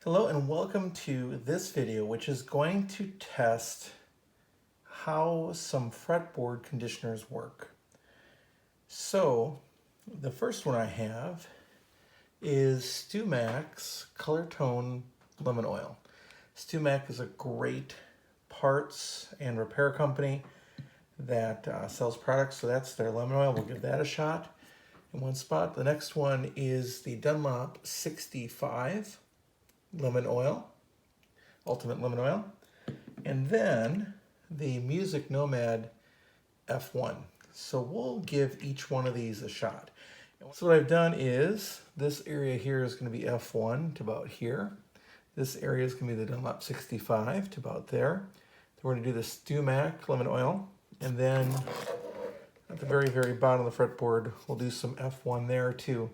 Hello and welcome to this video, which is going to test how some fretboard conditioners work. So the first one I have is StewMac's Color Tone Lemon Oil. StewMac is a great parts and repair company that sells products, so that's their lemon oil. We'll give that a shot in one spot. The next one is the Dunlop 65 lemon oil, ultimate lemon oil, and then the Music Nomad F1. So we'll give each one of these a shot. So what I've done is this area here is going to be F1 to about here. This area is going to be the Dunlop 65 to about there. Then we're going to do the StewMac lemon oil, and then at the very, very bottom of the fretboard, we'll do some F1 there too.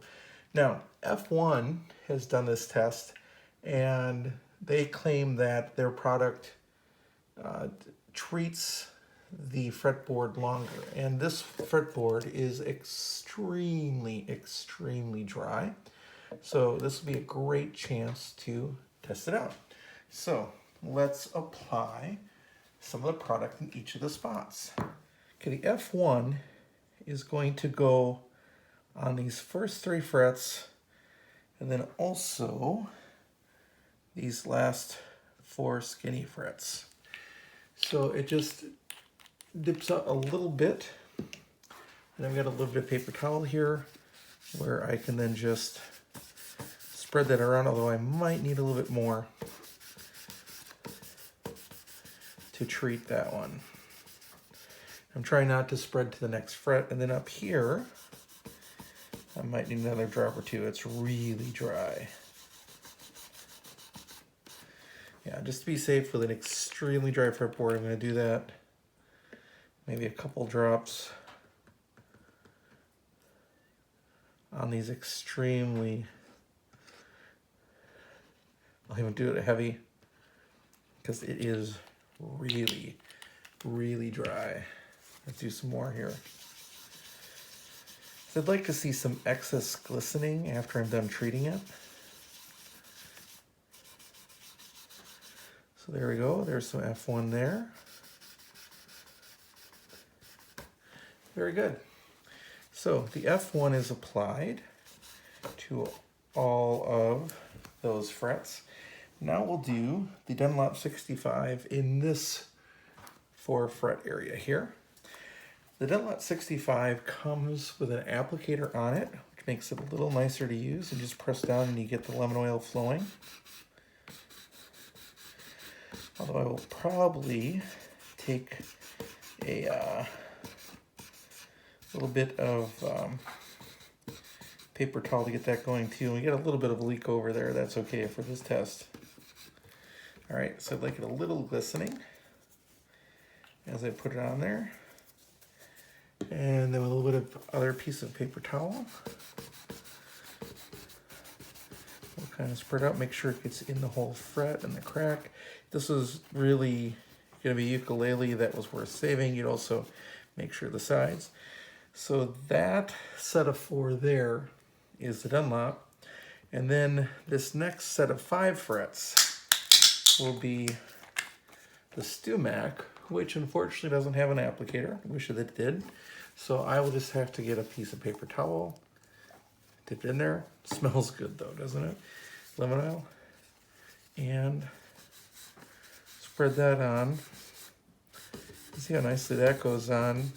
Now, F1 has done this test, and they claim that their product treats the fretboard longer. And this fretboard is extremely, extremely dry. So this will be a great chance to test it out. So let's apply some of the product in each of the spots. Okay, the F1 is going to go on these first 3 frets, and then also these last 4 skinny frets. So it just dips out a little bit, and I've got a little bit of paper towel here where I can then just spread that around, although I might need a little bit more to treat that one. I'm trying not to spread to the next fret, and then up here I might need another drop or two. It's really dry. Yeah, just to be safe with an extremely dry fretboard, I'm going to do that. Maybe a couple drops on these extremely, I'll even do it heavy because it is really, really dry. Let's do some more here. So I'd like to see some excess glistening after I'm done treating it. So there we go, there's some F1 there. Very good. So the F1 is applied to all of those frets. Now we'll do the Dunlop 65 in this 4 fret area here. The Dunlop 65 comes with an applicator on it, which makes it a little nicer to use. You just press down and you get the lemon oil flowing. Although I will probably take a little bit of paper towel to get that going too. We get a little bit of a leak over there. That's okay for this test. All right, so I'd like it a little glistening as I put it on there. And then with a little bit of other piece of paper towel, we'll kind of spread out, make sure it gets in the whole fret and the crack. This is really going to be ukulele that was worth saving. You'd also make sure the sides. So that set of 4 there is the Dunlop. And then this next set of 5 frets will be the StewMac, which unfortunately doesn't have an applicator. I wish that it did. So I will just have to get a piece of paper towel, dip it in there. It smells good though, doesn't it? Lemon oil. And spread that on. See how nicely that goes on.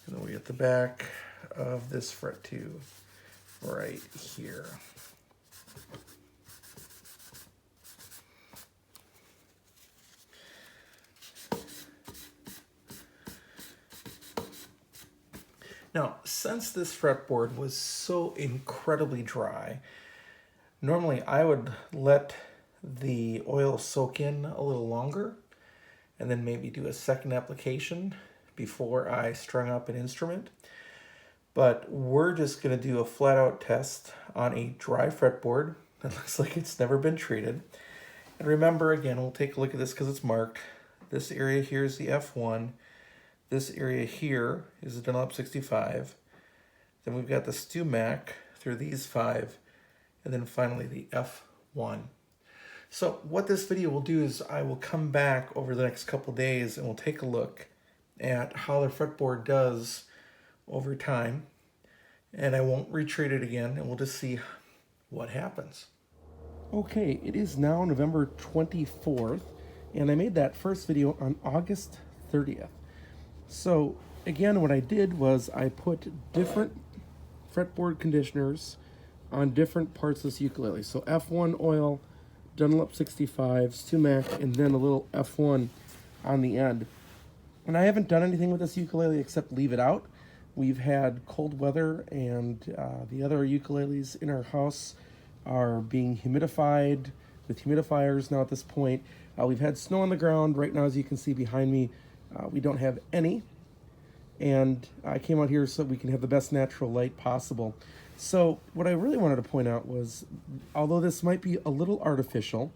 And then we get the back of this fret too, right here. Now, since this fretboard was so incredibly dry, normally I would let the oil soak in a little longer and then maybe do a second application before I strung up an instrument. But we're just going to do a flat out test on a dry fretboard that looks like it's never been treated. And remember, again, we'll take a look at this because it's marked. This area here is the F1. This area here is the Dunlop 65. Then we've got the StewMac through these 5 and then finally the F1. So what this video will do is I will come back over the next couple days and we'll take a look at how the fretboard does over time, and I won't retreat it again, and we'll just see what happens. Okay, it is now November 24th, and I made that first video on August 30th. So again, what I did was I put different fretboard conditioners on different parts of this ukulele. So F1 oil, Dunlop 65, Sumac, and then a little F1 on the end. And I haven't done anything with this ukulele except leave it out. We've had cold weather, and the other ukuleles in our house are being humidified with humidifiers now at this point. We've had snow on the ground. Right now, as you can see behind me, we don't have any. And I came out here so we can have the best natural light possible. So what I really wanted to point out was, although this might be a little artificial,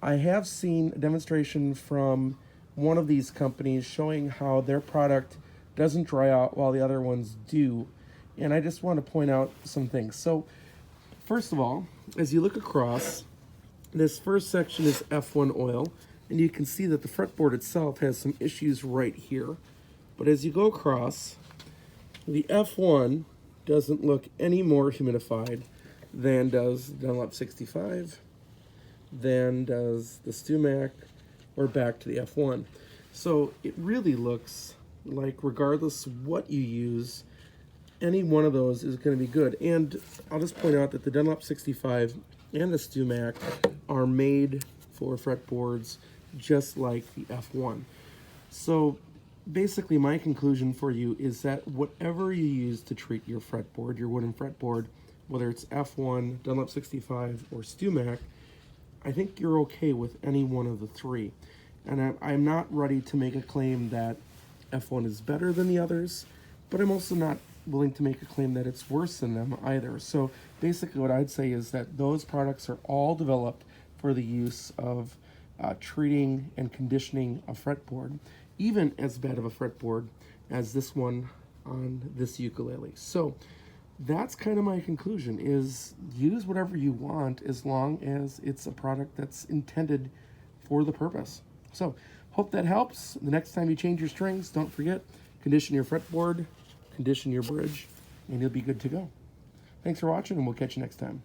I have seen a demonstration from one of these companies showing how their product doesn't dry out while the other ones do. And I just want to point out some things. So first of all, as you look across, this first section is F1 oil, and you can see that the fretboard itself has some issues right here. But as you go across, the F1 doesn't look any more humidified than does Dunlop 65, than does the Sumac, or back to the F1. So it really looks like, regardless what you use, any one of those is going to be good. And I'll just point out that the Dunlop 65 and the Sumac are made for fretboards just like the F1. So basically my conclusion for you is that whatever you use to treat your fretboard, your wooden fretboard, whether it's F1, Dunlop 65, or Sumac, I think you're okay with any one of the three. And I'm not ready to make a claim that F1 is better than the others, but I'm also not willing to make a claim that it's worse than them either. So basically what I'd say is that those products are all developed for the use of treating and conditioning a fretboard, even as bad of a fretboard as this one on this ukulele. So that's kind of my conclusion, is use whatever you want as long as it's a product that's intended for the purpose. So hope that helps. The next time you change your strings, don't forget, condition your fretboard, condition your bridge, and you'll be good to go. Thanks for watching, and we'll catch you next time.